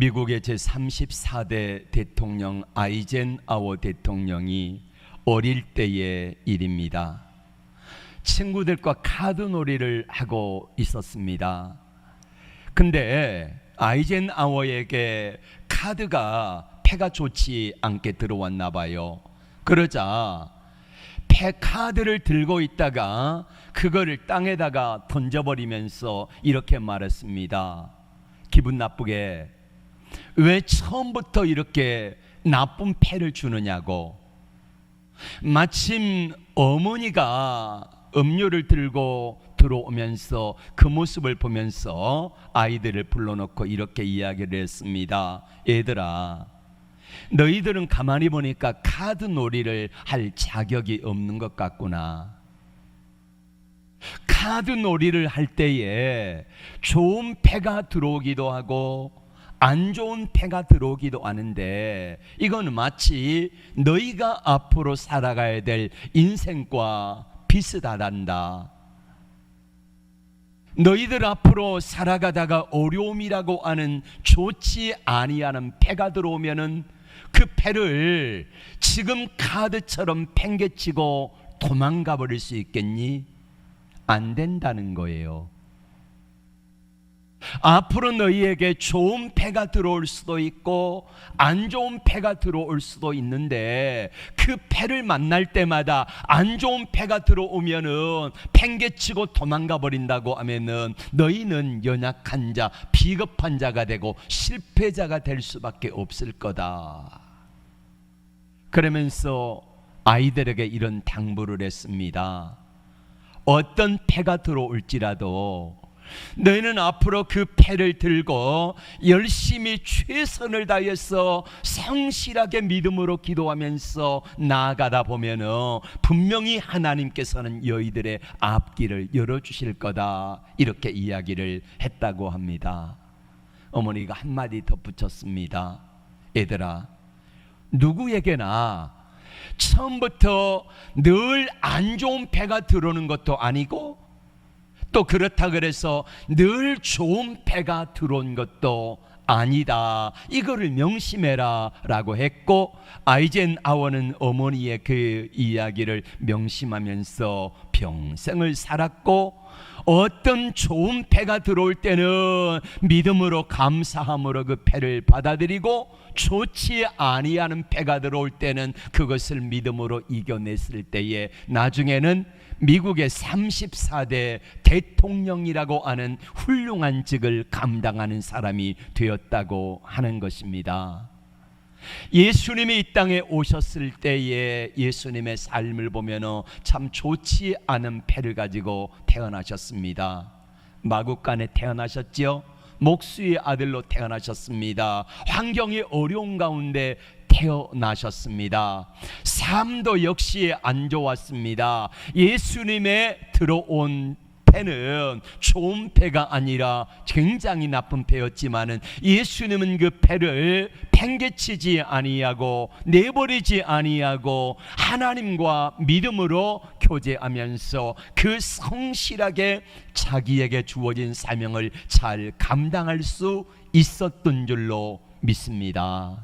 미국의 제34대 대통령 아이젠하워 대통령이 어릴 때의 일입니다. 친구들과 카드놀이를 하고 있었습니다. 근데 아이젠하워에게 패가 좋지 않게 들어왔나 봐요. 그러자 패카드를 들고 있다가 그거를 땅에다가 던져버리면서 이렇게 말했습니다. 기분 나쁘게, 왜 처음부터 이렇게 나쁜 패를 주느냐고. 마침 어머니가 음료를 들고 들어오면서 그 모습을 보면서 아이들을 불러놓고 이렇게 이야기를 했습니다. 얘들아, 너희들은 가만히 보니까 카드 놀이를 할 자격이 없는 것 같구나. 카드 놀이를 할 때에 좋은 패가 들어오기도 하고 안 좋은 패가 들어오기도 하는데, 이건 마치 너희가 앞으로 살아가야 될 인생과 비슷하단다. 너희들 앞으로 살아가다가 어려움이라고 하는 좋지 아니하는 패가 들어오면은 그 패를 지금 카드처럼 팽개치고 도망가 버릴 수 있겠니? 안 된다는 거예요. 앞으로 너희에게 좋은 패가 들어올 수도 있고 안 좋은 패가 들어올 수도 있는데, 그 패를 만날 때마다 안 좋은 패가 들어오면은 팽개치고 도망가 버린다고 하면은 너희는 연약한 자, 비겁한 자가 되고 실패자가 될 수밖에 없을 거다. 그러면서 아이들에게 이런 당부를 했습니다. 어떤 패가 들어올지라도 너희는 앞으로 그 패를 들고 열심히 최선을 다해서 성실하게 믿음으로 기도하면서 나아가다 보면은 분명히 하나님께서는 너희들의 앞길을 열어주실 거다, 이렇게 이야기를 했다고 합니다. 어머니가 한마디 덧붙였습니다. 얘들아, 누구에게나 처음부터 늘 안 좋은 패가 들어오는 것도 아니고 또 그렇다 그래서 늘 좋은 패가 들어온 것도 아니다, 이거를 명심해라 라고 했고, 아이젠하워는 어머니의 그 이야기를 명심하면서 평생을 살았고, 어떤 좋은 패가 들어올 때는 믿음으로 감사함으로 그 패를 받아들이고, 좋지 아니하는 패가 들어올 때는 그것을 믿음으로 이겨냈을 때에 나중에는 미국의 34대 대통령이라고 하는 훌륭한 직을 감당하는 사람이 되었다고 하는 것입니다. 예수님이 이 땅에 오셨을 때에 예수님의 삶을 보면 참 좋지 않은 패를 가지고 태어나셨습니다. 마구간에 태어나셨지요. 목수의 아들로 태어나셨습니다. 환경이 어려운 가운데 태어나셨습니다. 삶도 역시 안 좋았습니다. 예수님의 들어온 패는 좋은 패가 아니라 굉장히 나쁜 패였지만은 예수님은 그 패를 팽개치지 아니하고 내버리지 아니하고 하나님과 믿음으로 교제하면서 그 성실하게 자기에게 주어진 사명을 잘 감당할 수 있었던 줄로 믿습니다.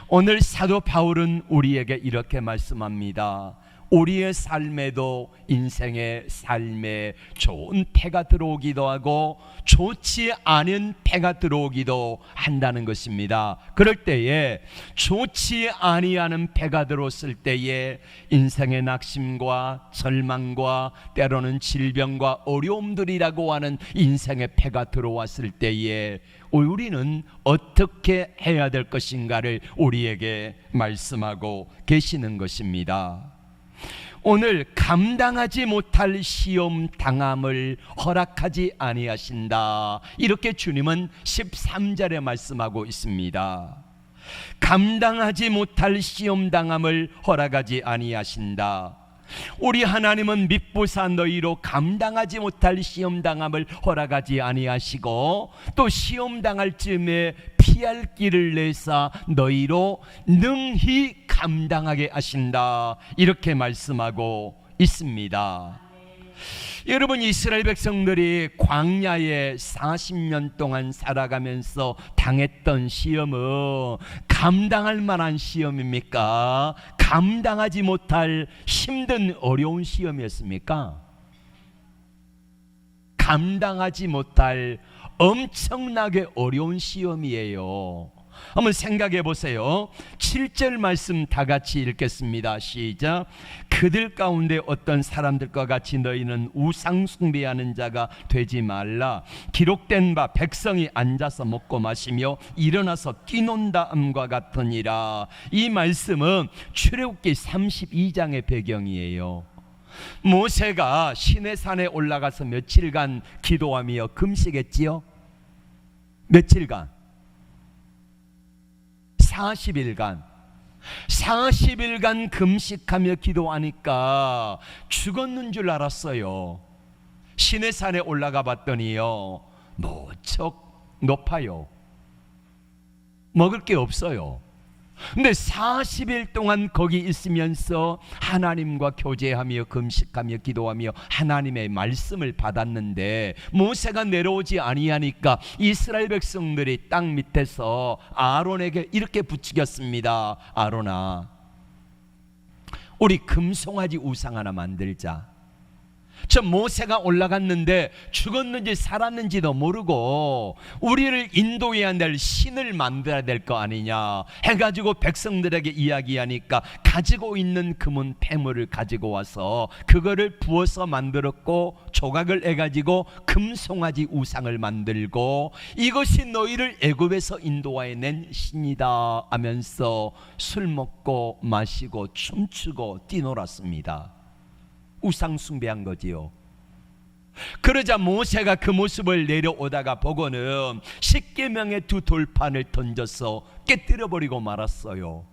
오늘 사도 바울은 우리에게 이렇게 말씀합니다. 우리의 삶에도 인생의 삶에 좋은 패가 들어오기도 하고 좋지 않은 패가 들어오기도 한다는 것입니다. 그럴 때에 좋지 아니하는 패가 들어왔을 때에 인생의 낙심과 절망과 때로는 질병과 어려움들이라고 하는 인생의 패가 들어왔을 때에 우리는 어떻게 해야 될 것인가를 우리에게 말씀하고 계시는 것입니다. 오늘 감당하지 못할 시험 당함을 허락하지 아니하신다, 이렇게 주님은 13절에 말씀하고 있습니다. 감당하지 못할 시험 당함을 허락하지 아니하신다. 우리 하나님은 밉보사 너희로 감당하지 못할 시험 당함을 허락하지 아니하시고 또 시험 당할 즈음에 피할 길을 내사 너희로 능히 감당하게 하신다, 이렇게 말씀하고 있습니다. 여러분, 이스라엘 백성들이 광야에 40년 동안 살아가면서 당했던 시험은 감당할 만한 시험입니까? 감당하지 못할 힘든 어려운 시험이었습니까? 감당하지 못할 엄청나게 어려운 시험이에요. 한번 생각해 보세요. 7절 말씀 다 같이 읽겠습니다. 시작. 그들 가운데 어떤 사람들과 같이 너희는 우상 숭배하는 자가 되지 말라. 기록된 바 백성이 앉아서 먹고 마시며 일어나서 뛰논다함과 같으니라. 이 말씀은 출애굽기 32장의 배경이에요. 모세가 시내산에 올라가서 며칠간 기도하며 금식했지요. 며칠간? 40일간 금식하며 기도하니까 죽었는 줄 알았어요. 시내산에 올라가 봤더니요, 무척 높아요. 먹을 게 없어요. 근데 40일 동안 거기 있으면서 하나님과 교제하며 금식하며 기도하며 하나님의 말씀을 받았는데 모세가 내려오지 아니하니까 이스라엘 백성들이 땅 밑에서 아론에게 이렇게 부추겼습니다. 아론아, 우리 금송아지 우상 하나 만들자. 저 모세가 올라갔는데 죽었는지 살았는지도 모르고 우리를 인도해야 될 신을 만들어야 될 거 아니냐 해가지고 백성들에게 이야기하니까 가지고 있는 금은 폐물을 가지고 와서 그거를 부어서 만들었고 조각을 해가지고 금송아지 우상을 만들고 이것이 너희를 애굽에서 인도해낸 신이다 하면서 술 먹고 마시고 춤추고 뛰놀았습니다. 우상 숭배한 거지요. 그러자 모세가 그 모습을 내려오다가 보고는 십계명의 두 돌판을 던져서 깨뜨려 버리고 말았어요.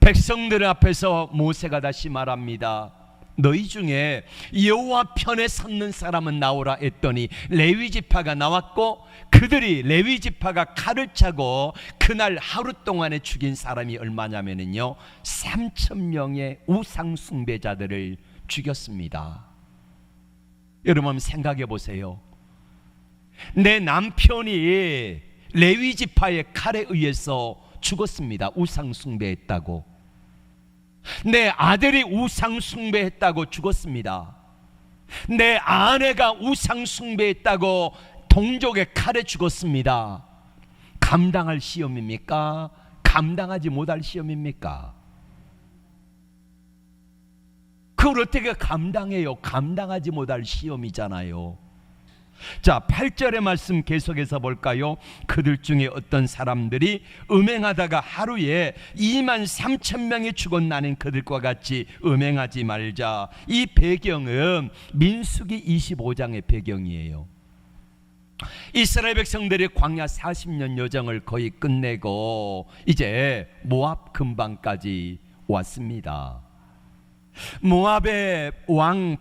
백성들 앞에서 모세가 다시 말합니다. 너희 중에 여호와 편에 섰는 사람은 나오라 했더니 레위 지파가 나왔고 그들이 레위 지파가 칼을 차고 그날 하루 동안에 죽인 사람이 얼마냐면요 3,000명의 우상 숭배자들을 죽였습니다. 여러분 생각해 보세요. 내 남편이 레위 지파의 칼에 의해서 죽었습니다. 우상 숭배했다고. 내 아들이 우상 숭배했다고 죽었습니다. 내 아내가 우상 숭배했다고 동족의 칼에 죽었습니다. 감당할 시험입니까? 감당하지 못할 시험입니까? 그걸 어떻게 감당해요? 감당하지 못할 시험이잖아요. 자, 8절의 말씀 계속해서 볼까요? 그들 중에 어떤 사람들이 음행하다가 하루에 23,000명이 죽었나는 그들과 같이 음행하지 말자. 이 배경은 민수기 25장의 배경이에요. 이스라엘 백성들이 광야 40년 여정을 거의 끝내고 이제 모압 근방까지 왔습니다. 모압의 왕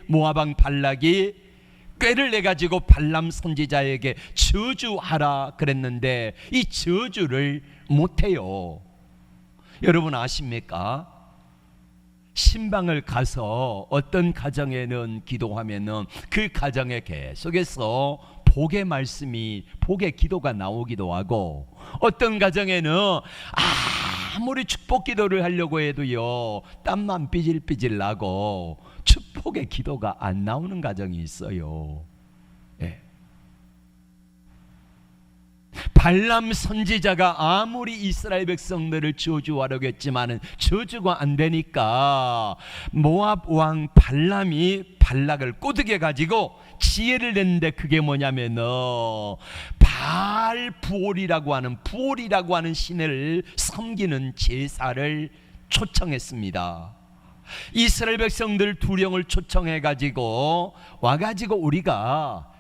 모압 왕 발락이 꾀를 내가지고 발람 선지자에게 저주하라 그랬는데 이 저주를 못해요. 여러분 아십니까? 신방을 가서 어떤 가정에는 기도하면은 그 가정에 계속해서 복의 말씀이 복의 기도가 나오기도 하고 어떤 가정에는 아무리 축복 기도를 하려고 해도요 땀만 삐질삐질 나고 축복의 기도가 안 나오는 가정이 있어요. 예. 발람 선지자가 아무리 이스라엘 백성들을 저주하려고 했지만은 저주가 안 되니까 모압 왕 발람이 발락을 꼬드겨 가지고 지혜를 냈는데 그게 뭐냐면은 부올이라고 하는 신을 섬기는 제사를 초청했습니다. 이스라엘 백성들 두령을 초청해 가지고 와가지고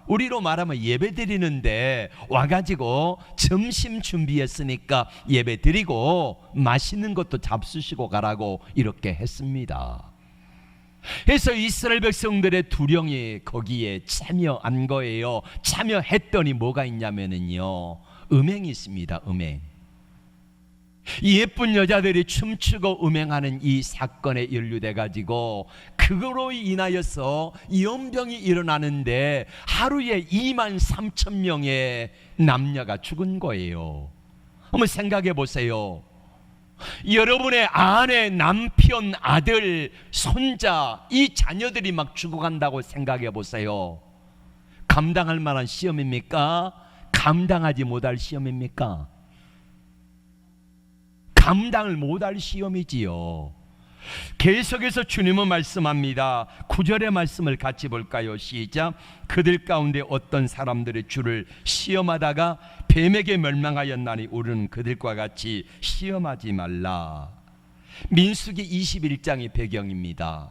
우리로 말하면 예배 드리는데 와가지고 점심 준비했으니까 예배 드리고 맛있는 것도 잡수시고 가라고 이렇게 했습니다. 그래서 이스라엘 백성들의 두령이 거기에 참여한 거예요. 참여했더니 뭐가 있냐면요 음행이 있습니다. 음행. 이 예쁜 여자들이 춤추고 음행하는 이 사건에 연루돼 가지고 그거로 인하여서 연병이 일어나는데 하루에 2만 3천 명의 남녀가 죽은 거예요. 한번 생각해 보세요. 여러분의 아내, 남편, 아들, 손자, 이 자녀들이 막 죽어간다고 생각해 보세요. 감당할 만한 시험입니까? 감당하지 못할 시험입니까? 감당을 못할 시험이지요. 계속해서 주님은 말씀합니다. 9절의 말씀을 같이 볼까요? 시작. 그들 가운데 어떤 사람들의 주를 시험하다가 뱀에게 멸망하였나니 우리는 그들과 같이 시험하지 말라. 민수기 21장이 배경입니다.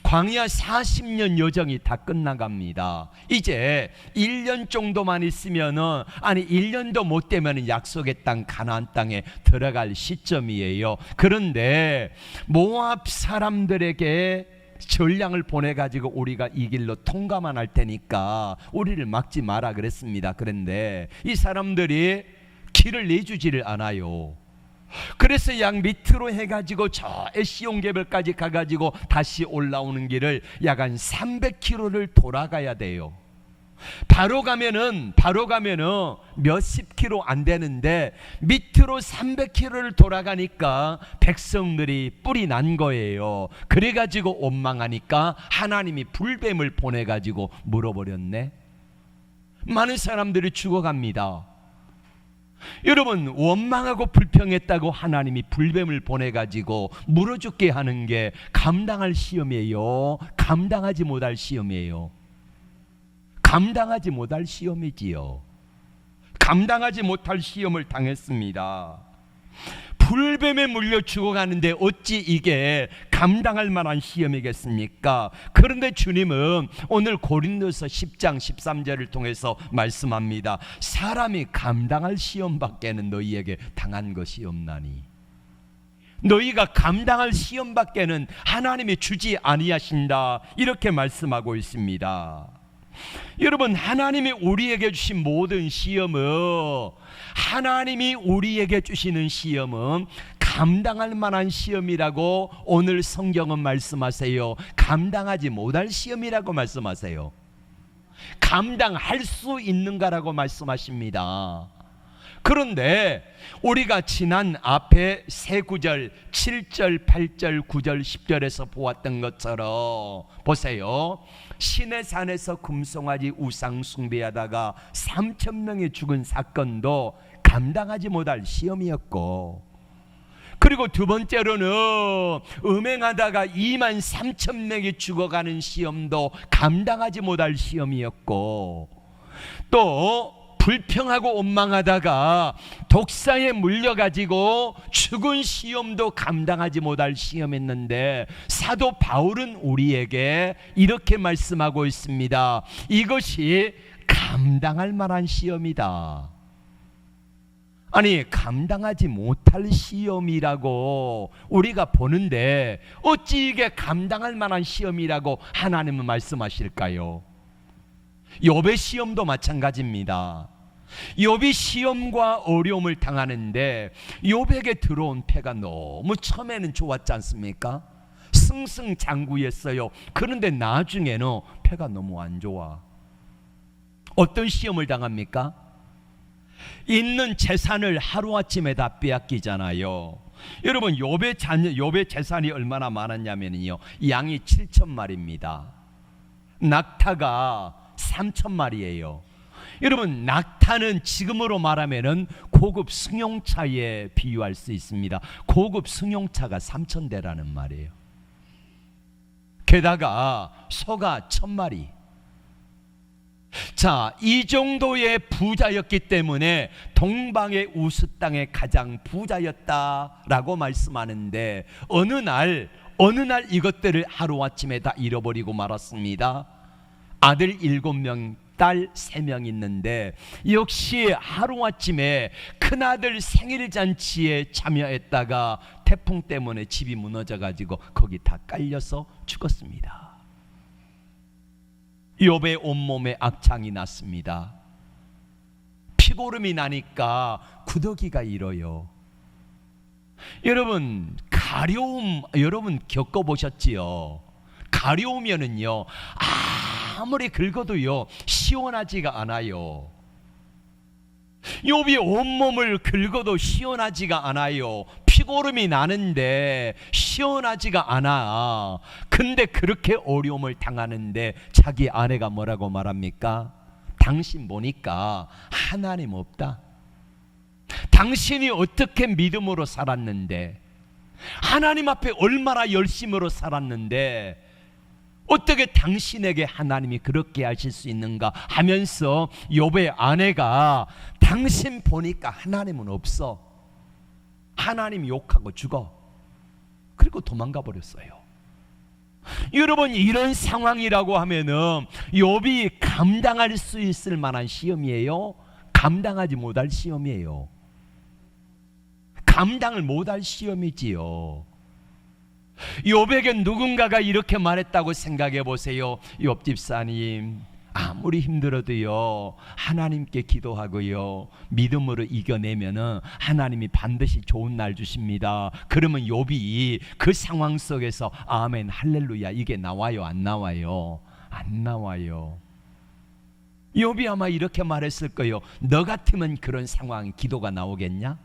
광야 40년 여정이 다 끝나갑니다. 이제 1년 정도만 있으면은, 아니 1년도 못 되면 약속의 땅 가나안 땅에 들어갈 시점이에요. 그런데 모압 사람들에게 전량을 보내가지고 우리가 이 길로 통과만 할 테니까 우리를 막지 마라 그랬습니다. 그런데 이 사람들이 길을 내주지를 않아요. 그래서 양 밑으로 해가지고 저 에시온개별까지 가가지고 다시 올라오는 길을 약 한 300km를 돌아가야 돼요. 바로 가면은 몇십 킬로 안 되는데 밑으로 300km를 돌아가니까 백성들이 뿔이 난 거예요. 그래가지고 원망하니까 하나님이 불뱀을 보내가지고 물어버렸네. 많은 사람들이 죽어갑니다. 여러분, 원망하고 불평했다고 하나님이 불뱀을 보내가지고 물어 죽게 하는 게 감당할 시험이에요? 감당하지 못할 시험이에요? 감당하지 못할 시험이지요. 감당하지 못할 시험을 당했습니다. 불뱀에 물려 죽어가는데 어찌 이게 감당할 만한 시험이겠습니까? 그런데 주님은 오늘 고린도서 10장 13절을 통해서 말씀합니다. 사람이 감당할 시험밖에는 너희에게 당한 것이 없나니. 너희가 감당할 시험밖에는 하나님이 주지 아니하신다, 이렇게 말씀하고 있습니다. 여러분, 하나님이 우리에게 주신 모든 시험은, 하나님이 우리에게 주시는 시험은 감당할 만한 시험이라고 오늘 성경은 말씀하세요. 감당하지 못할 시험이라고 말씀하세요. 감당할 수 있는가라고 말씀하십니다. 그런데 우리가 지난 앞에 세 구절 7절, 8절, 9절, 10절에서 보았던 것처럼 보세요. 시내산에서 금송아지 우상 숭배하다가 3,000명이 죽은 사건도 감당하지 못할 시험이었고, 그리고 두 번째로는 음행하다가 2만 3천 명이 죽어가는 시험도 감당하지 못할 시험이었고, 또 불평하고 원망하다가 독사에 물려가지고 죽은 시험도 감당하지 못할 시험했는데, 사도 바울은 우리에게 이렇게 말씀하고 있습니다. 이것이 감당할 만한 시험이다. 아니, 감당하지 못할 시험이라고 우리가 보는데 어찌 이게 감당할 만한 시험이라고 하나님은 말씀하실까요? 욥의 시험도 마찬가지입니다. 욥이 시험과 어려움을 당하는데 욥에게 들어온 패가 너무 처음에는 좋았지 않습니까? 승승장구했어요. 그런데 나중에는 패가 너무 안 좋아. 어떤 시험을 당합니까? 있는 재산을 하루아침에 다 빼앗기잖아요. 여러분, 욥의 재산이 얼마나 많았냐면요, 양이 7,000마리입니다. 낙타가 3,000마리예요. 여러분, 낙타는 지금으로 말하면은 고급 승용차에 비유할 수 있습니다. 고급 승용차가 3,000대라는 말이에요. 게다가 소가 1,000마리. 자, 이 정도의 부자였기 때문에 동방의 우스 땅의 가장 부자였다라고 말씀하는데, 어느 날 이것들을 하루아침에 다 잃어버리고 말았습니다. 아들 7명, 딸 3명 있는데 역시 하루아침에 큰아들 생일잔치에 참여했다가 태풍 때문에 집이 무너져가지고 거기 다 깔려서 죽었습니다. 욥의 온몸에 악창이 났습니다. 피고름이 나니까 구더기가 일어요. 여러분, 가려움 여러분 겪어보셨지요? 가려우면은요, 아무리 긁어도요 시원하지가 않아요. 욥이 온몸을 긁어도 시원하지가 않아요. 피고름이 나는데 시원하지가 않아. 근데 그렇게 어려움을 당하는데 자기 아내가 뭐라고 말합니까? 당신 보니까 하나님 없다. 당신이 어떻게 믿음으로 살았는데, 하나님 앞에 얼마나 열심으로 살았는데 어떻게 당신에게 하나님이 그렇게 하실 수 있는가 하면서 욥의 아내가 당신 보니까 하나님은 없어, 하나님 욕하고 죽어, 그리고 도망가 버렸어요. 여러분, 이런 상황이라고 하면은 욥이 감당할 수 있을 만한 시험이에요? 감당하지 못할 시험이에요? 감당을 못할 시험이지요. 욥에게 누군가가 이렇게 말했다고 생각해 보세요. 욥 집사님, 아무리 힘들어도요 하나님께 기도하고요 믿음으로 이겨내면은 하나님이 반드시 좋은 날 주십니다. 그러면 욥이 그 상황 속에서 아멘 할렐루야 이게 나와요? 안 나와요? 안 나와요. 욥이 아마 이렇게 말했을 거예요. 너 같으면 그런 상황 기도가 나오겠냐?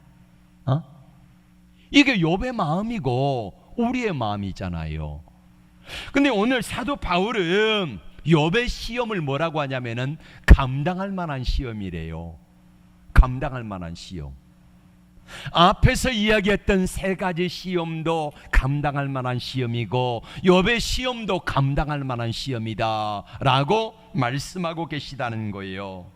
이게 욥의 마음이고 우리의 마음이잖아요. 근데 오늘 사도 바울은 욥의 시험을 뭐라고 하냐면은 감당할 만한 시험이래요. 감당할 만한 시험. 앞에서 이야기했던 세 가지 시험도 감당할 만한 시험이고 욥의 시험도 감당할 만한 시험이다 라고 말씀하고 계시다는 거예요.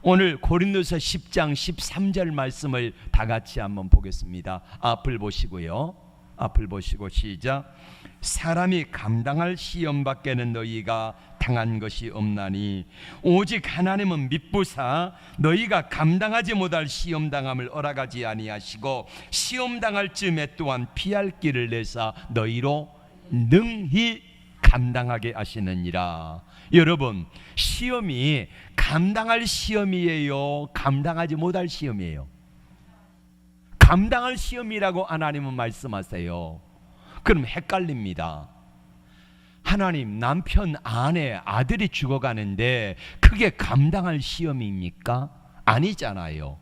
오늘 고린도서 10장 13절 말씀을 다 같이 한번 보겠습니다. 앞을 보시고요. 앞을 보시고 시작. 사람이 감당할 시험 밖에는 너희가 당한 것이 없나니 오직 하나님은 미쁘사 너희가 감당하지 못할 시험 당함을 허락하지 아니하시고 시험 당할 즈음에 또한 피할 길을 내사 너희로 능히 감당하게 하시느니라. 여러분, 시험이 감당할 시험이에요? 감당하지 못할 시험이에요? 감당할 시험이라고 하나님은 말씀하세요. 그럼 헷갈립니다. 하나님, 남편, 아내, 아들이 죽어가는데 그게 감당할 시험입니까? 아니잖아요.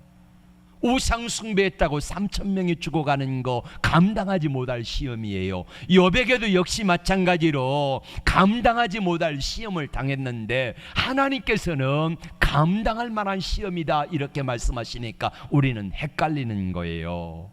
우상 숭배했다고 3,000명이 죽어가는 거 감당하지 못할 시험이에요. 욥에게도 역시 마찬가지로 감당하지 못할 시험을 당했는데 하나님께서는 감당할 만한 시험이다 이렇게 말씀하시니까 우리는 헷갈리는 거예요.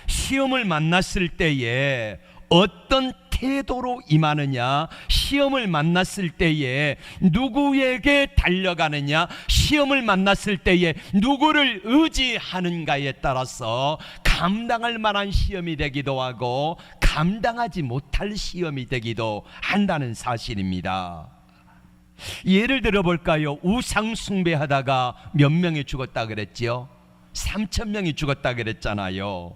시험을 만났을 때에 어떤 태도로 임하느냐, 시험을 만났을 때에 누구에게 달려가느냐, 시험을 만났을 때에 누구를 의지하는가에 따라서 감당할 만한 시험이 되기도 하고 감당하지 못할 시험이 되기도 한다는 사실입니다. 예를 들어 볼까요? 우상 숭배하다가 몇 명이 죽었다 그랬지요? 3,000명이 죽었다 그랬잖아요.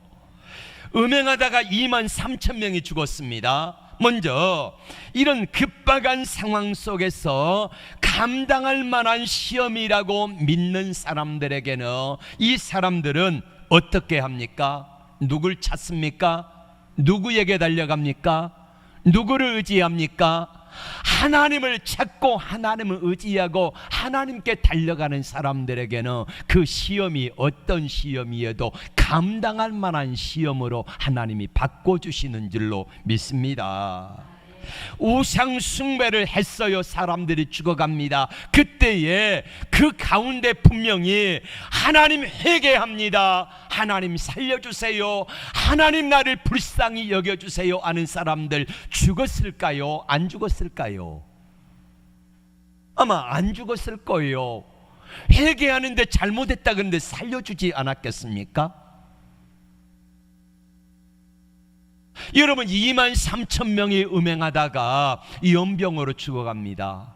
음행하다가 23,000명이 죽었습니다. 먼저 이런 급박한 상황 속에서 감당할 만한 시험이라고 믿는 사람들에게는 이 사람들은 어떻게 합니까? 누굴 찾습니까? 누구에게 달려갑니까? 누구를 의지합니까? 하나님을 찾고 하나님을 의지하고 하나님께 달려가는 사람들에게는 그 시험이 어떤 시험이어도 감당할 만한 시험으로 하나님이 바꿔주시는 줄로 믿습니다. 우상 숭배를 했어요. 사람들이 죽어갑니다. 그때에 그 가운데 분명히 하나님 회개합니다, 하나님 살려주세요, 하나님 나를 불쌍히 여겨주세요 하는 사람들 죽었을까요? 안 죽었을까요? 아마 안 죽었을 거예요. 회개하는데 잘못했다 그런데 살려주지 않았겠습니까? 여러분, 23,000명이 음행하다가 연병으로 죽어갑니다.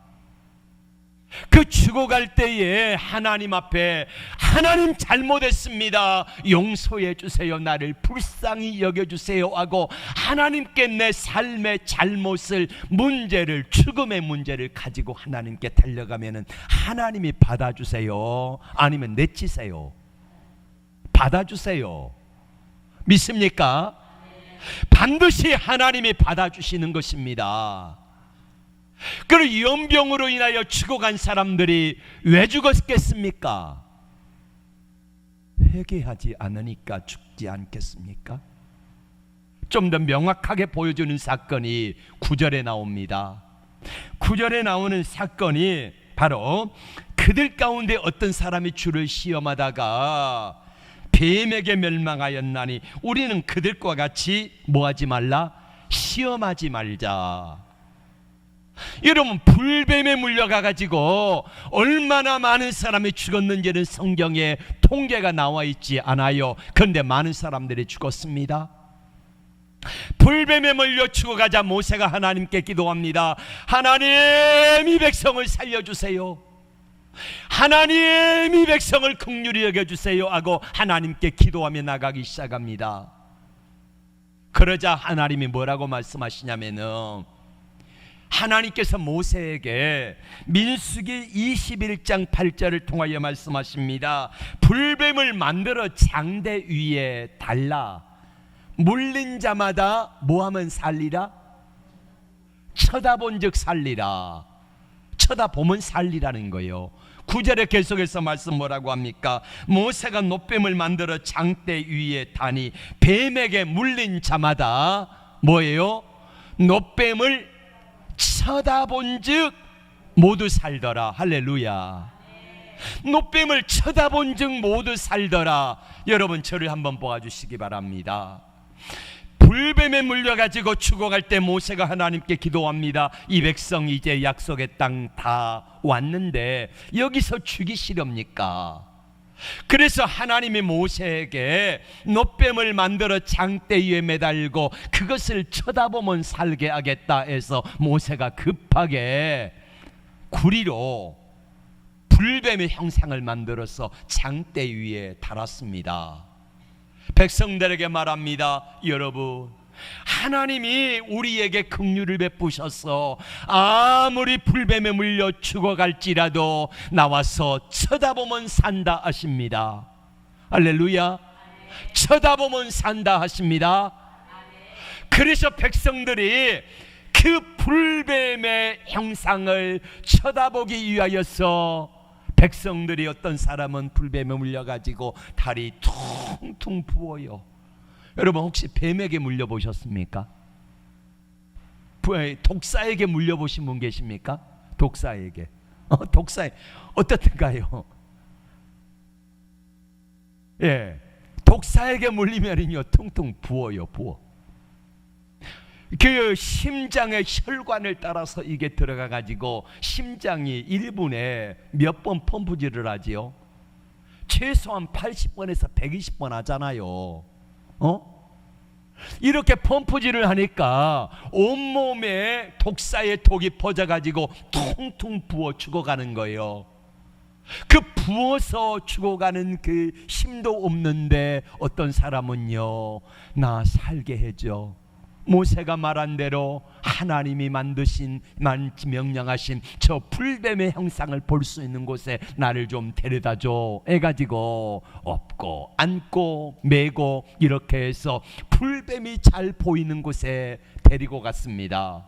그 죽어갈 때에 하나님 앞에 하나님 잘못했습니다, 용서해 주세요, 나를 불쌍히 여겨주세요 하고 하나님께 내 삶의 잘못을, 문제를, 죽음의 문제를 가지고 하나님께 달려가면은 하나님이 받아주세요? 아니면 내치세요? 받아주세요. 믿습니까? 반드시 하나님이 받아주시는 것입니다. 그리고 연병으로 인하여 죽어간 사람들이 왜 죽었겠습니까? 회개하지 않으니까 죽지 않겠습니까? 좀 더 명확하게 보여주는 사건이 9절에 나옵니다. 9절에 나오는 사건이 바로 그들 가운데 어떤 사람이 주를 시험하다가 뱀에게 멸망하였나니 우리는 그들과 같이 뭐하지 말라? 시험하지 말자. 여러분, 불뱀에 물려가가지고 얼마나 많은 사람이 죽었는지는 성경에 통계가 나와 있지 않아요. 그런데 많은 사람들이 죽었습니다. 불뱀에 물려 죽어가자 모세가 하나님께 기도합니다. 하나님, 이 백성을 살려주세요. 하나님, 이 백성을 긍휼히 여겨주세요 하고 하나님께 기도하며 나가기 시작합니다. 그러자 하나님이 뭐라고 말씀하시냐면은, 하나님께서 모세에게 민수기 21장 8절을 통하여 말씀하십니다. 불뱀을 만들어 장대 위에 달라 물린 자마다 뭐하면 살리라? 쳐다본 즉 살리라. 쳐다보면 살리라는 거예요. 9절에 계속해서 말씀 뭐라고 합니까? 모세가 놋뱀을 만들어 장대 위에 다니 뱀에게 물린 자마다 뭐예요? 놋뱀을 쳐다본 즉 모두 살더라. 할렐루야. 놋뱀을 쳐다본 즉 모두 살더라. 여러분, 저를 한번 보아주시기 바랍니다. 불뱀에 물려가지고 죽어갈 때 모세가 하나님께 기도합니다. 이 백성 이제 약속의 땅 다 왔는데 여기서 죽이시렵니까? 그래서 하나님이 모세에게 놋뱀을 만들어 장대 위에 매달고 그것을 쳐다보면 살게 하겠다 해서 모세가 급하게 구리로 불뱀의 형상을 만들어서 장대 위에 달았습니다. 백성들에게 말합니다. 여러분, 하나님이 우리에게 긍휼을 베푸셔서 아무리 불뱀에 물려 죽어갈지라도 나와서 쳐다보면 산다 하십니다. 할렐루야. 쳐다보면 산다 하십니다. 그래서 백성들이 그 불뱀의 형상을 쳐다보기 위하여서 백성들이, 어떤 사람은 불뱀에 물려가지고 다리 퉁퉁 부어요. 여러분, 혹시 뱀에게 물려보셨습니까? 독사에게 물려보신 분 계십니까? 독사에게. 독사에 어떻든가요? 예, 독사에게 물리면요 퉁퉁 부어요. 부어. 그 심장의 혈관을 따라서 이게 들어가 가지고 심장이 1분에 몇 번 펌프질을 하지요? 최소한 80번에서 120번 하잖아요. 이렇게 펌프질을 하니까 온몸에 독사의 독이 퍼져가지고 퉁퉁 부어 죽어가는 거예요. 그 부어서 죽어가는 그 힘도 없는데 어떤 사람은요, 나 살게 해줘. 모세가 말한 대로 하나님이 만드신, 명령하신 저 불뱀의 형상을 볼 수 있는 곳에 나를 좀 데려다줘 해가지고 업고 안고 메고 이렇게 해서 불뱀이 잘 보이는 곳에 데리고 갔습니다.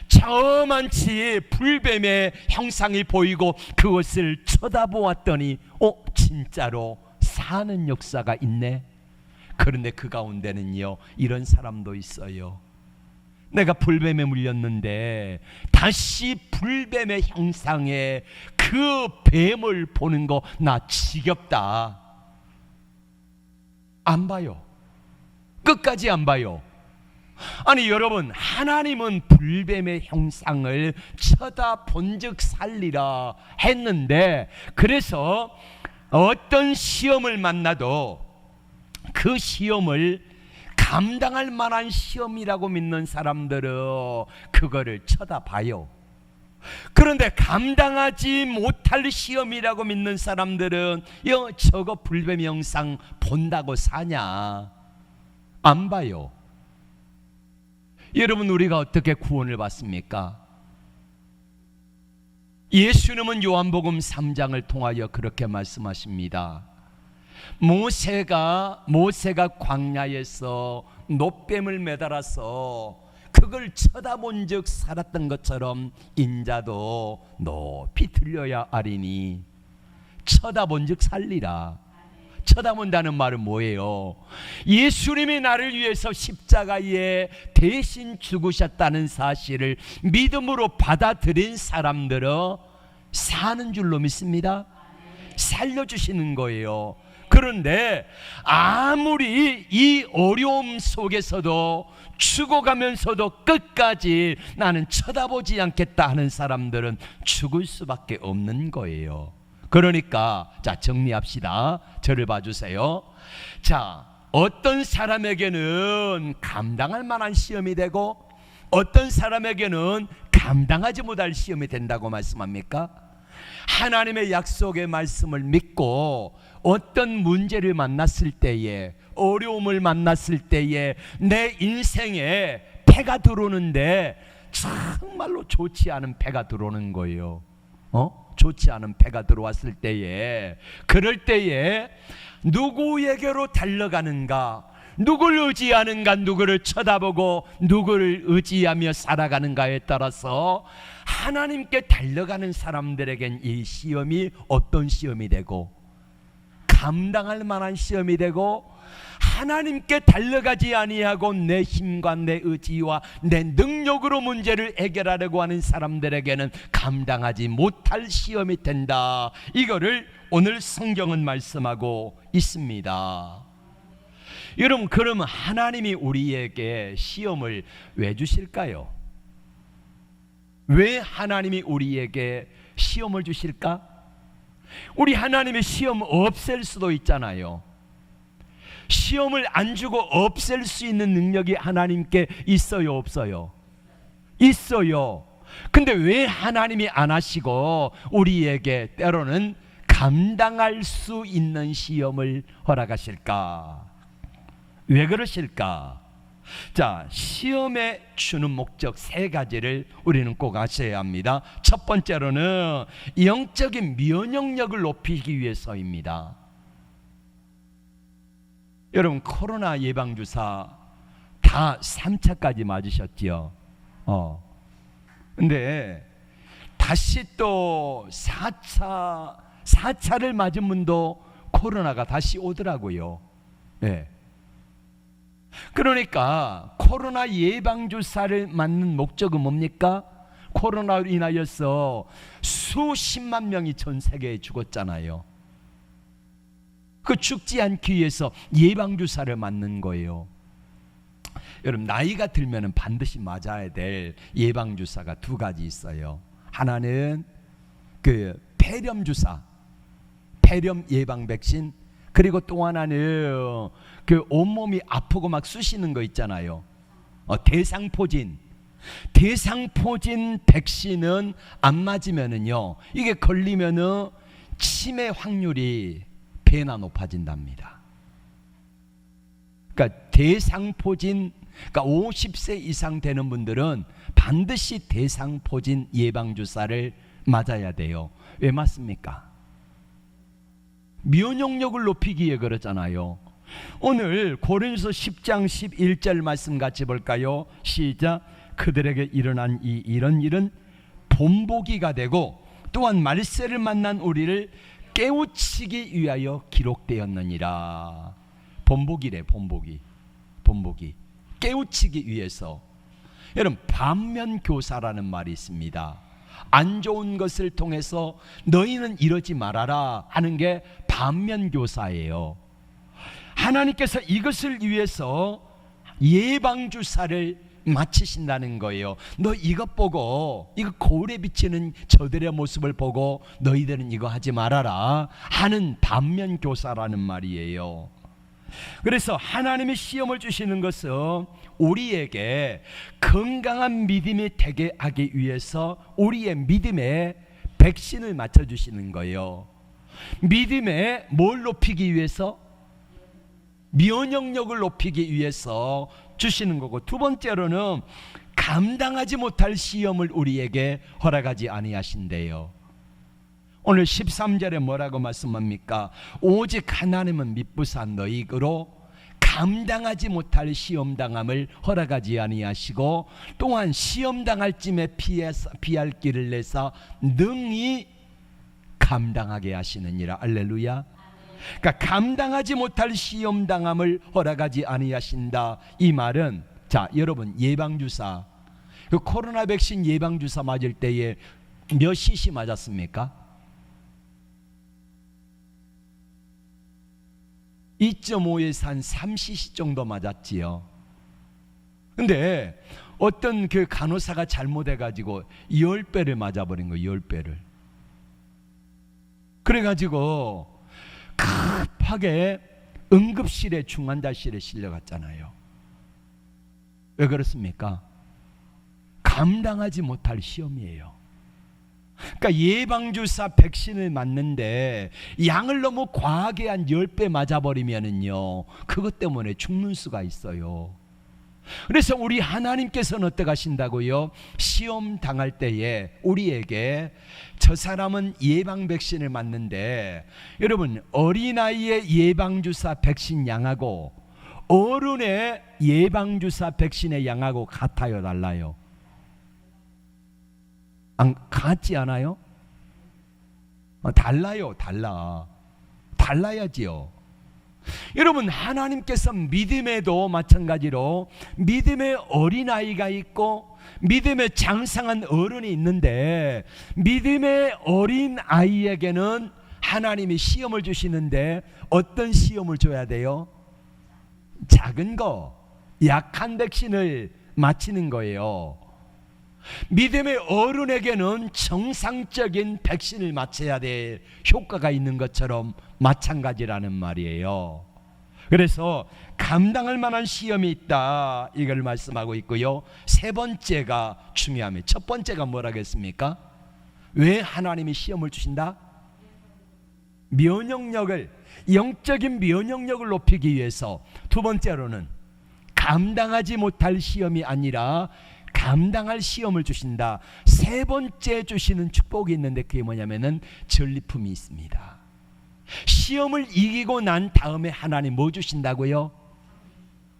저만치 불뱀의 형상이 보이고 그것을 쳐다보았더니 진짜로 사는 역사가 있네. 그런데 그 가운데는요, 이런 사람도 있어요. 내가 불뱀에 물렸는데 다시 불뱀의 형상의 그 뱀을 보는 거 나 지겹다. 안 봐요. 끝까지 안 봐요. 아니 여러분, 하나님은 불뱀의 형상을 쳐다본 즉 살리라 했는데, 그래서 어떤 시험을 만나도 그 시험을 감당할 만한 시험이라고 믿는 사람들은 그거를 쳐다봐요. 그런데 감당하지 못할 시험이라고 믿는 사람들은 저거 불뱀 형상 본다고 사냐? 안 봐요. 여러분, 우리가 어떻게 구원을 받습니까? 예수님은 요한복음 3장을 통하여 그렇게 말씀하십니다. 모세가 광야에서 놋뱀을 매달아서 그걸 쳐다본 적 살았던 것처럼 인자도 높이 들려야 아리니 쳐다본 적 살리라. 쳐다본다는 말은 뭐예요? 예수님이 나를 위해서 십자가에 대신 죽으셨다는 사실을 믿음으로 받아들인 사람들은 사는 줄로 믿습니다. 살려주시는 거예요. 그런데 아무리 이 어려움 속에서도 죽어가면서도 끝까지 나는 쳐다보지 않겠다 하는 사람들은 죽을 수밖에 없는 거예요. 그러니까 자, 정리합시다. 저를 봐주세요. 자, 어떤 사람에게는 감당할 만한 시험이 되고 어떤 사람에게는 감당하지 못할 시험이 된다고 말씀합니까? 하나님의 약속의 말씀을 믿고 어떤 문제를 만났을 때에, 어려움을 만났을 때에 내 인생에 패가 들어오는데 정말로 좋지 않은 패가 들어오는 거예요. 좋지 않은 패가 들어왔을 때에, 그럴 때에 누구에게로 달려가는가, 누구를 의지하는가, 누구를 쳐다보고 누구를 의지하며 살아가는가에 따라서 하나님께 달려가는 사람들에겐 이 시험이 어떤 시험이 되고 감당할 만한 시험이 되고, 하나님께 달려가지 아니하고 내 힘과 내 의지와 내 능력으로 문제를 해결하려고 하는 사람들에게는 감당하지 못할 시험이 된다. 이거를 오늘 성경은 말씀하고 있습니다. 여러분, 그러면 하나님이 우리에게 시험을 왜 주실까요? 왜 하나님이 우리에게 시험을 주실까? 우리 하나님이 시험 없앨 수도 있잖아요. 시험을 안 주고 없앨 수 있는 능력이 하나님께 있어요, 없어요? 있어요. 근데 왜 하나님이 안 하시고 우리에게 때로는 감당할 수 있는 시험을 허락하실까? 왜 그러실까? 자, 시험에 주는 목적 세 가지를 우리는 꼭 아셔야 합니다. 첫 번째로는 영적인 면역력을 높이기 위해서입니다. 여러분, 코로나 예방주사 다 3차까지 맞으셨지요? 근데 다시 또 4차를 맞은 분도 코로나가 다시 오더라고요. 네. 그러니까 코로나 예방주사를 맞는 목적은 뭡니까? 코로나로 인하여서 수십만 명이 전 세계에 죽었잖아요. 그 죽지 않기 위해서 예방주사를 맞는 거예요. 여러분, 나이가 들면 반드시 맞아야 될 예방주사가 두 가지 있어요. 하나는 그 폐렴주사, 폐렴 예방 백신, 그리고 또 하나는 그 온몸이 아프고 막 쑤시는 거 있잖아요. 대상포진 백신은 안 맞으면은요, 이게 걸리면은 치매 확률이 배나 높아진답니다. 그러니까 대상포진, 그러니까 50세 이상 되는 분들은 반드시 대상포진 예방주사를 맞아야 돼요. 왜 맞습니까? 면역력을 높이기 위해 그러잖아요. 오늘 고린도서 10장 11절 말씀 같이 볼까요? 시작. 그들에게 일어난 이런 일은 본보기가 되고 또한 말세를 만난 우리를 깨우치기 위하여 기록되었느니라. 본보기래, 본보기. 깨우치기 위해서. 여러분, 반면교사라는 말이 있습니다. 안 좋은 것을 통해서 너희는 이러지 말아라 하는 게 반면교사예요. 하나님께서 이것을 위해서 예방주사를 마치신다는 거예요. 너 이것 보고, 이거 거울에 비치는 저들의 모습을 보고 너희들은 이거 하지 말아라 하는 반면교사라는 말이에요. 그래서 하나님이 시험을 주시는 것은 우리에게 건강한 믿음이 되게 하기 위해서 우리의 믿음에 백신을 맞춰주시는 거예요. 믿음에 뭘 높이기 위해서? 면역력을 높이기 위해서 주시는 거고, 두 번째로는 감당하지 못할 시험을 우리에게 허락하지 아니하신대요. 오늘 13절에 뭐라고 말씀합니까? 오직 하나님은 미쁘사 너희로 감당하지 못할 시험당함을 허락하지 아니하시고 또한 시험당할 쯤에 피할 길을 내사 능히 감당하게 하시느니라. 할렐루야. 그러니까 감당하지 못할 시험당함을 허락하지 아니하신다. 이 말은, 자 여러분, 예방주사, 그 코로나 백신 예방주사 맞을 때에 몇 cc 맞았습니까? 2.5에서 한 3cc 정도 맞았지요. 근데 어떤 그 간호사가 잘못해가지고 10배를 맞아버린 거예요. 10배를. 그래가지고 급하게 응급실에, 중환자실에 실려갔잖아요. 왜 그렇습니까? 감당하지 못할 시험이에요. 그러니까 예방주사 백신을 맞는데 양을 너무 과하게 한 10배 맞아버리면은요, 그것 때문에 죽는 수가 있어요. 그래서 우리 하나님께서는 어떻게 하신다고요? 시험 당할 때에 우리에게, 저 사람은 예방 백신을 맞는데, 여러분 어린아이의 예방주사 백신 양하고 어른의 예방주사 백신의 양하고 같아요, 달라요? 같지 않아요? 달라요. 달라야지요. 여러분, 하나님께서 믿음에도 마찬가지로 믿음의 어린아이가 있고 믿음의 장성한 어른이 있는데, 믿음의 어린아이에게는 하나님이 시험을 주시는데 어떤 시험을 줘야 돼요? 작은 거, 약한 백신을 맞히는 거예요. 믿음의 어른에게는 정상적인 백신을 맞춰야 될 효과가 있는 것처럼 마찬가지라는 말이에요. 그래서 감당할 만한 시험이 있다, 이걸 말씀하고 있고요. 세 번째가 중요합니다. 첫 번째가 뭐라고 했습니까? 왜 하나님이 시험을 주신다? 면역력을, 영적인 면역력을 높이기 위해서. 두 번째로는 감당하지 못할 시험이 아니라 감당할 시험을 주신다. 세 번째 주시는 축복이 있는데 그게 뭐냐면은 전리품이 있습니다. 시험을 이기고 난 다음에 하나님 뭐 주신다고요?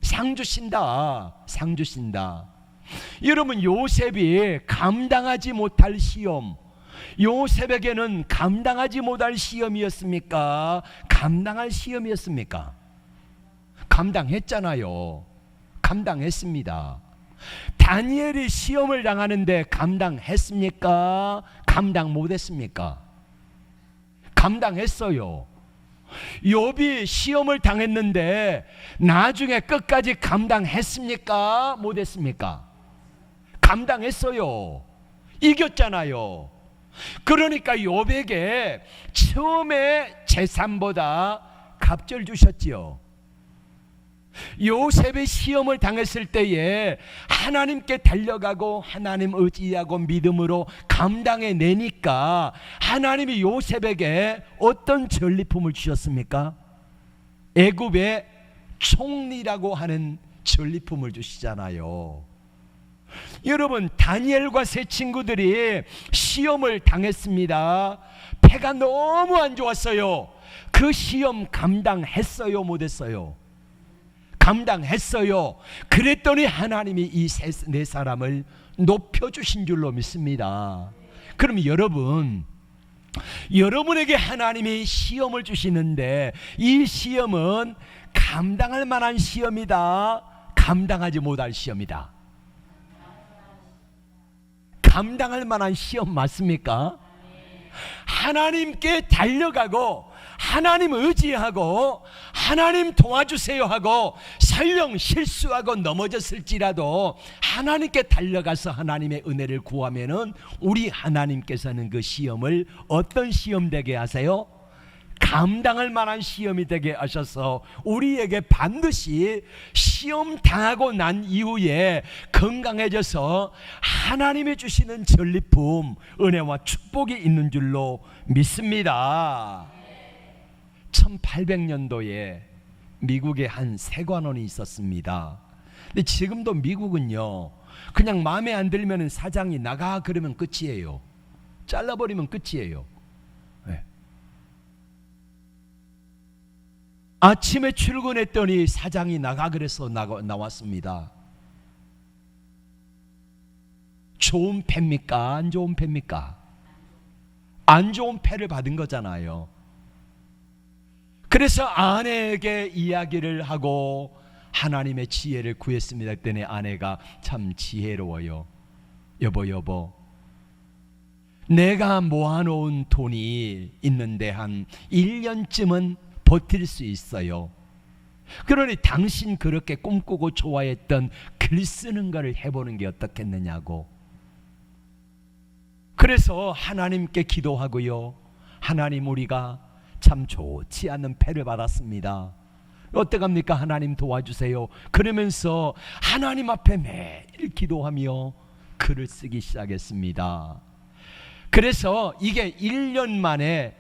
상 주신다. 상 주신다. 여러분, 요셉이 감당하지 못할 시험, 요셉에게는 감당하지 못할 시험이었습니까? 감당할 시험이었습니까? 감당했잖아요. 감당했습니다. 다니엘이 시험을 당하는데 감당했습니까? 감당 못했습니까? 감당했어요. 욥이 시험을 당했는데 나중에 끝까지 감당했습니까? 못했습니까? 감당했어요. 이겼잖아요. 그러니까 욥에게 처음에 재산보다 갑절 주셨지요. 요셉의 시험을 당했을 때에 하나님께 달려가고 하나님 의지하고 믿음으로 감당해내니까 하나님이 요셉에게 어떤 전리품을 주셨습니까? 애굽의 총리라고 하는 전리품을 주시잖아요. 여러분, 다니엘과 세 친구들이 시험을 당했습니다. 패가 너무 안 좋았어요. 그 시험 감당했어요, 못했어요? 감당했어요. 그랬더니 하나님이 이 네 사람을 높여주신 줄로 믿습니다. 그럼 여러분에게 하나님이 시험을 주시는데 이 시험은 감당할 만한 시험이다, 감당하지 못할 시험이다? 감당할 만한 시험 맞습니까? 하나님께 달려가고 하나님 의지하고 하나님 도와주세요 하고 설령 실수하고 넘어졌을지라도 하나님께 달려가서 하나님의 은혜를 구하면은 우리 하나님께서는 그 시험을 어떤 시험 되게 하세요? 감당할 만한 시험이 되게 하셔서 우리에게 반드시 시험 당하고 난 이후에 건강해져서 하나님이 주시는 전리품, 은혜와 축복이 있는 줄로 믿습니다. 1800년도에 미국에 한 세관원이 있었습니다. 근데 지금도 미국은요, 그냥 마음에 안 들면 사장이 나가 그러면 끝이에요. 잘라버리면 끝이에요. 아침에 출근했더니 사장이 나가 그래서 나왔습니다. 좋은 패입니까? 안 좋은 패입니까? 안 좋은 패를 받은 거잖아요. 그래서 아내에게 이야기를 하고 하나님의 지혜를 구했습니다. 그랬더니 아내가 참 지혜로워요. 여보, 내가 모아놓은 돈이 있는데 한 1년쯤은 버틸 수 있어요. 그러니 당신 그렇게 꿈꾸고 좋아했던 글 쓰는 거를 해보는 게 어떻겠느냐고. 그래서 하나님께 기도하고요. 하나님, 우리가 참 좋지 않은 패를 받았습니다. 어떡합니까? 하나님 도와주세요. 그러면서 하나님 앞에 매일 기도하며 글을 쓰기 시작했습니다. 그래서 이게 1년 만에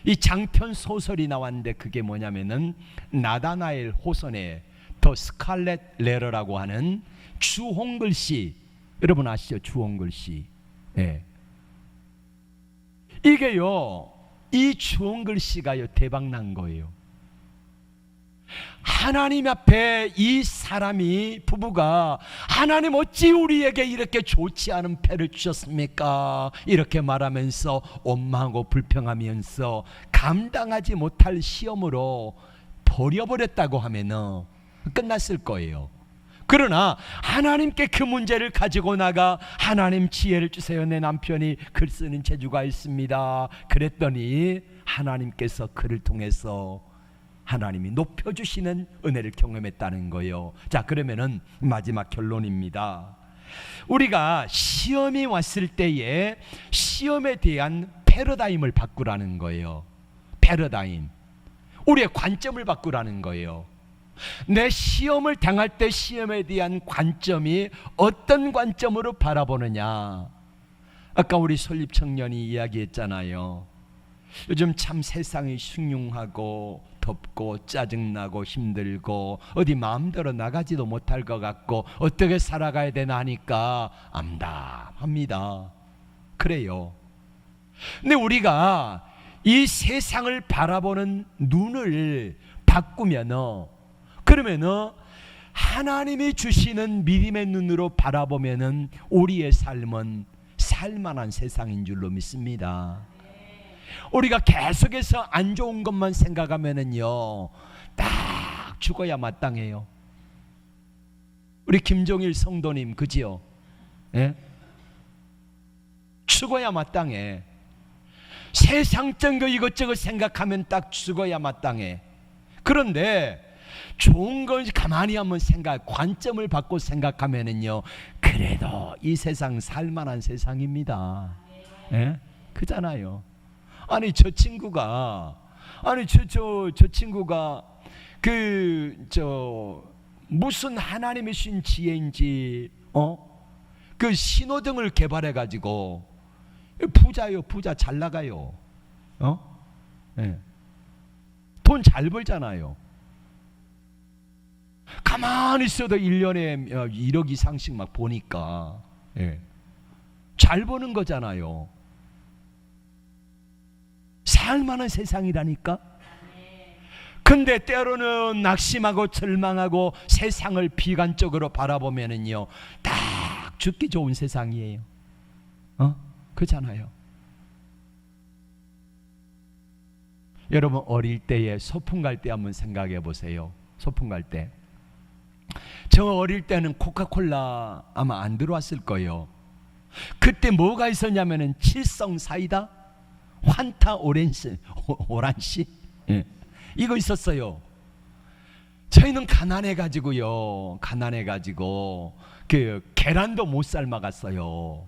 이 장편 소설이 나왔는데, 그게 뭐냐면은 나다나엘 호선의 더 스칼렛 레터라고 하는 주홍글 씨, 여러분 아시죠? 주홍글 씨. 예. 이게요, 이 주홍글 씨가요 대박 난 거예요. 하나님 앞에 이 사람이, 부부가, 하나님 어찌 우리에게 이렇게 좋지 않은 패를 주셨습니까? 이렇게 말하면서 원망하고 불평하면서 감당하지 못할 시험으로 버려버렸다고 하면은 끝났을 거예요. 그러나 하나님께 그 문제를 가지고 나가, 하나님 지혜를 주세요. 내 남편이 글 쓰는 재주가 있습니다. 그랬더니 하나님께서 그를 통해서 하나님이 높여주시는 은혜를 경험했다는 거예요. 자, 그러면은 마지막 결론입니다. 우리가 시험이 왔을 때에 시험에 대한 패러다임을 바꾸라는 거예요. 패러다임, 우리의 관점을 바꾸라는 거예요. 내 시험을 당할 때 시험에 대한 관점이 어떤 관점으로 바라보느냐. 아까 우리 설립 청년이 이야기했잖아요. 요즘 참 세상이 흉흉하고 덥고 짜증나고 힘들고 어디 마음대로 나가지도 못할 것 같고 어떻게 살아가야 되나 하니까 암담합니다. 그래요. 근데 우리가 이 세상을 바라보는 눈을 바꾸면은, 그러면은 하나님이 주시는 믿음의 눈으로 바라보면은 우리의 삶은 살만한 세상인 줄로 믿습니다. 우리가 계속해서 안 좋은 것만 생각하면은요, 딱 죽어야 마땅해요. 우리 김종일 성도님, 그지요? 예? 죽어야 마땅해. 세상적 거 이것저것 생각하면 딱 죽어야 마땅해. 그런데 좋은 걸 가만히 한번 관점을 바꿔 생각하면은요, 그래도 이 세상 살만한 세상입니다. 예? 그잖아요. 아니 저 친구가 무슨 하나님의 신 지혜인지 그 신호등을 개발해 가지고 부자요, 부자, 잘 나가요. 네. 돈 잘 벌잖아요. 가만히 있어도 1년에 1억 이상씩 막 보니까, 예. 잘 버는 거잖아요. 살만한 세상이라니까. 근데 때로는 낙심하고 절망하고 세상을 비관적으로 바라보면은요, 딱 죽기 좋은 세상이에요. 그렇잖아요. 여러분 어릴 때에 소풍 갈 때 한번 생각해 보세요. 소풍 갈 때, 저 어릴 때는 코카콜라 아마 안 들어왔을 거예요. 그때 뭐가 있었냐면은 칠성 사이다, 환타 오렌지, 예. 이거 있었어요. 저희는 가난해가지고 그 계란도 못 삶아갔어요.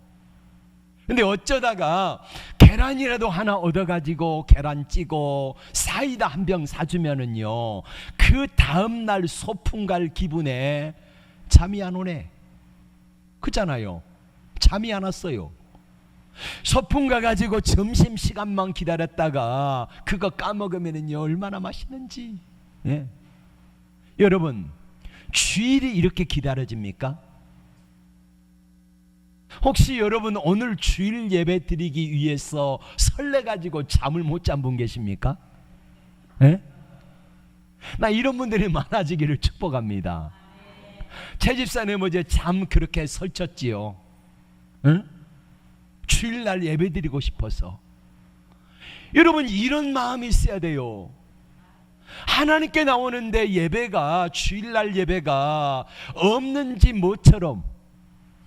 근데 어쩌다가 계란이라도 하나 얻어가지고 계란 찌고 사이다 한 병 사주면은요, 그 다음날 소풍 갈 기분에 잠이 안 오네. 그잖아요. 잠이 안 왔어요. 소풍 가가지고 점심시간만 기다렸다가 그거 까먹으면은요, 얼마나 맛있는지. 예. 여러분, 주일이 이렇게 기다려집니까? 혹시 여러분 오늘 주일 예배 드리기 위해서 설레가지고 잠을 못 잔 분 계십니까? 예? 나 이런 분들이 많아지기를 축복합니다. 최 집사님 어제 참 그렇게 설쳤지요. 응? 주일날 예배드리고 싶어서. 여러분, 이런 마음이 있어야 돼요. 하나님께 나오는데 예배가, 주일날 예배가 없는지 뭐처럼,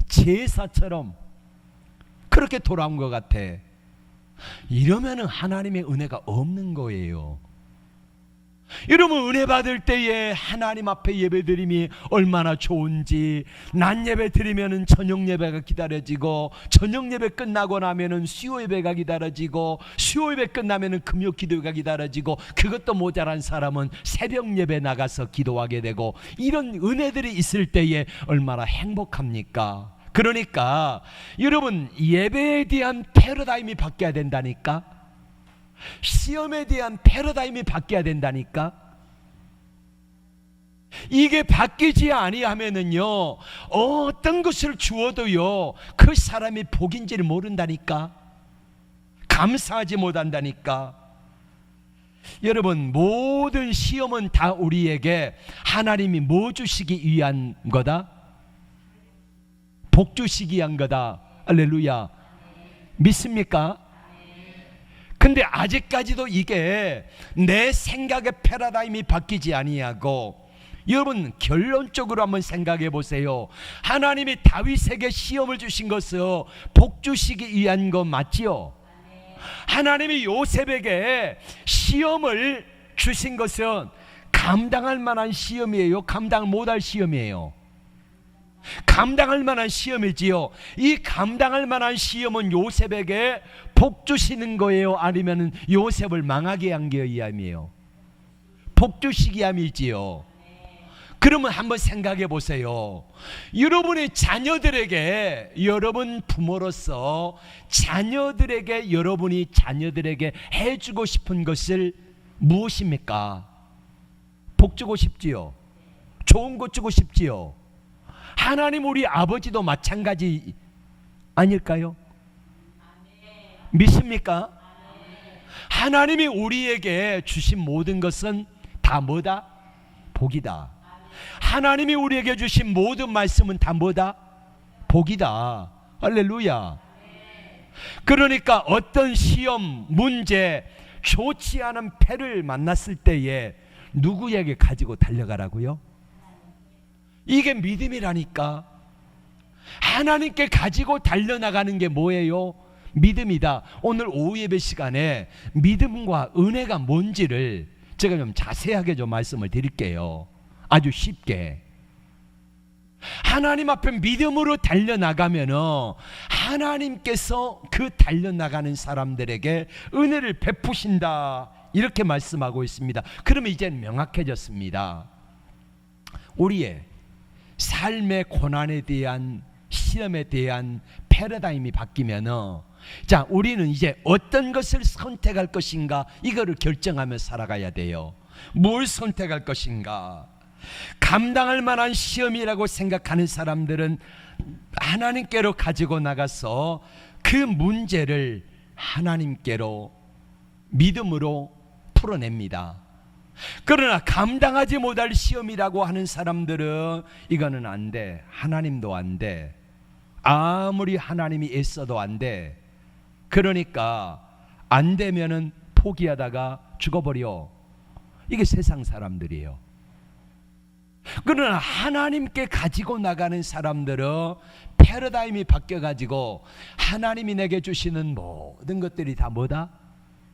제사처럼 그렇게 돌아온 것 같아. 이러면은 하나님의 은혜가 없는 거예요. 여러분, 은혜 받을 때에 하나님 앞에 예배드림이 얼마나 좋은지, 낮 예배 드리면은 저녁 예배가 기다려지고, 저녁 예배 끝나고 나면은 수요 예배가 기다려지고, 수요 예배 끝나면은 금요 기도가 기다려지고, 그것도 모자란 사람은 새벽 예배 나가서 기도하게 되고, 이런 은혜들이 있을 때에 얼마나 행복합니까? 그러니까 여러분, 예배에 대한 패러다임이 바뀌어야 된다니까. 시험에 대한 패러다임이 바뀌어야 된다니까. 이게 바뀌지 아니하면은요, 어떤 것을 주어도요 그 사람이 복인지를 모른다니까. 감사하지 못한다니까. 여러분, 모든 시험은 다 우리에게 하나님이 뭐 주시기 위한 거다? 복 주시기 위한 거다. 할렐루야. 믿습니까? 근데 아직까지도 이게 내 생각의 패러다임이 바뀌지 아니하고, 여러분 결론적으로 한번 생각해 보세요. 하나님이 다윗에게 시험을 주신 것은 복 주시기 위한 거 맞지요? 하나님이 요셉에게 시험을 주신 것은 감당할 만한 시험이에요? 감당 못할 시험이에요? 감당할 만한 시험이지요. 이 감당할 만한 시험은 요셉에게 복 주시는 거예요? 아니면 요셉을 망하게 한 게 위함이에요? 복 주시기 위함이지요. 그러면 한번 생각해 보세요. 여러분의 자녀들에게, 여러분 부모로서 자녀들에게, 여러분이 자녀들에게 해주고 싶은 것을 무엇입니까? 복 주고 싶지요. 좋은 것 주고 싶지요. 하나님 우리 아버지도 마찬가지 아닐까요? 믿습니까? 하나님이 우리에게 주신 모든 것은 다 뭐다? 복이다. 하나님이 우리에게 주신 모든 말씀은 다 뭐다? 복이다. 할렐루야. 그러니까 어떤 시험, 문제, 좋지 않은 패를 만났을 때에 누구에게 가지고 달려가라고요? 이게 믿음이라니까. 하나님께 가지고 달려나가는 게 뭐예요? 믿음이다. 오늘 오후 예배 시간에 믿음과 은혜가 뭔지를 제가 좀 자세하게 좀 말씀을 드릴게요. 아주 쉽게. 하나님 앞에 믿음으로 달려나가면은 하나님께서 그 달려나가는 사람들에게 은혜를 베푸신다, 이렇게 말씀하고 있습니다. 그러면 이제는 명확해졌습니다. 우리의 삶의 고난에 대한, 시험에 대한 패러다임이 바뀌면은, 자, 우리는 이제 어떤 것을 선택할 것인가, 이거를 결정하며 살아가야 돼요. 뭘 선택할 것인가? 감당할 만한 시험이라고 생각하는 사람들은 하나님께로 가지고 나가서 그 문제를 하나님께로 믿음으로 풀어냅니다. 그러나 감당하지 못할 시험이라고 하는 사람들은 이거는 안 돼. 하나님도 안 돼. 아무리 하나님이 애써도 안 돼. 그러니까 안 되면은 포기하다가 죽어버려. 이게 세상 사람들이에요. 그러나 하나님께 가지고 나가는 사람들은 패러다임이 바뀌어가지고 하나님이 내게 주시는 모든 것들이 다 뭐다?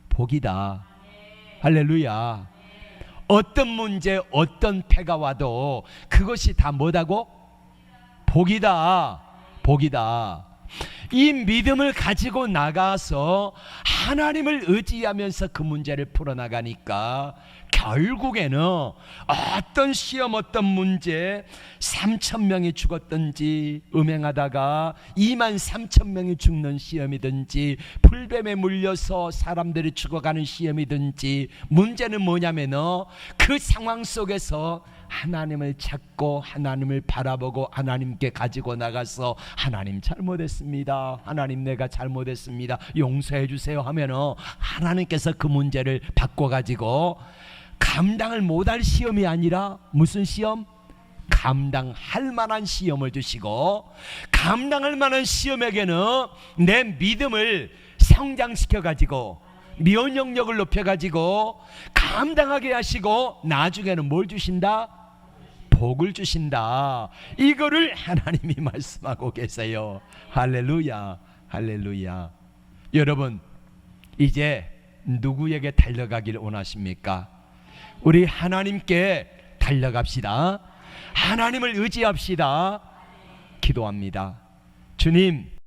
복이다. 할렐루야. 어떤 문제, 어떤 패가 와도 그것이 다 뭐다고? 복이다. 복이다. 이 믿음을 가지고 나가서 하나님을 의지하면서 그 문제를 풀어나가니까 결국에는 어떤 시험, 어떤 문제, 3,000명이 죽었든지, 음행하다가 23,000명이 죽는 시험이든지, 불뱀에 물려서 사람들이 죽어가는 시험이든지, 문제는 뭐냐면은 그 상황 속에서 하나님을 찾고 하나님을 바라보고 하나님께 가지고 나가서, 하나님 잘못했습니다, 하나님 내가 잘못했습니다, 용서해 주세요 하면은 하나님께서 그 문제를 바꿔가지고 감당을 못할 시험이 아니라 무슨 시험? 감당할 만한 시험을 주시고, 감당할 만한 시험에게는 내 믿음을 성장시켜 가지고 면역력을 높여 가지고 감당하게 하시고, 나중에는 뭘 주신다? 복을 주신다. 이거를 하나님이 말씀하고 계세요. 할렐루야, 할렐루야. 여러분, 이제 누구에게 달려가기를 원하십니까? 우리 하나님께 달려갑시다. 하나님을 의지합시다. 기도합니다. 주님,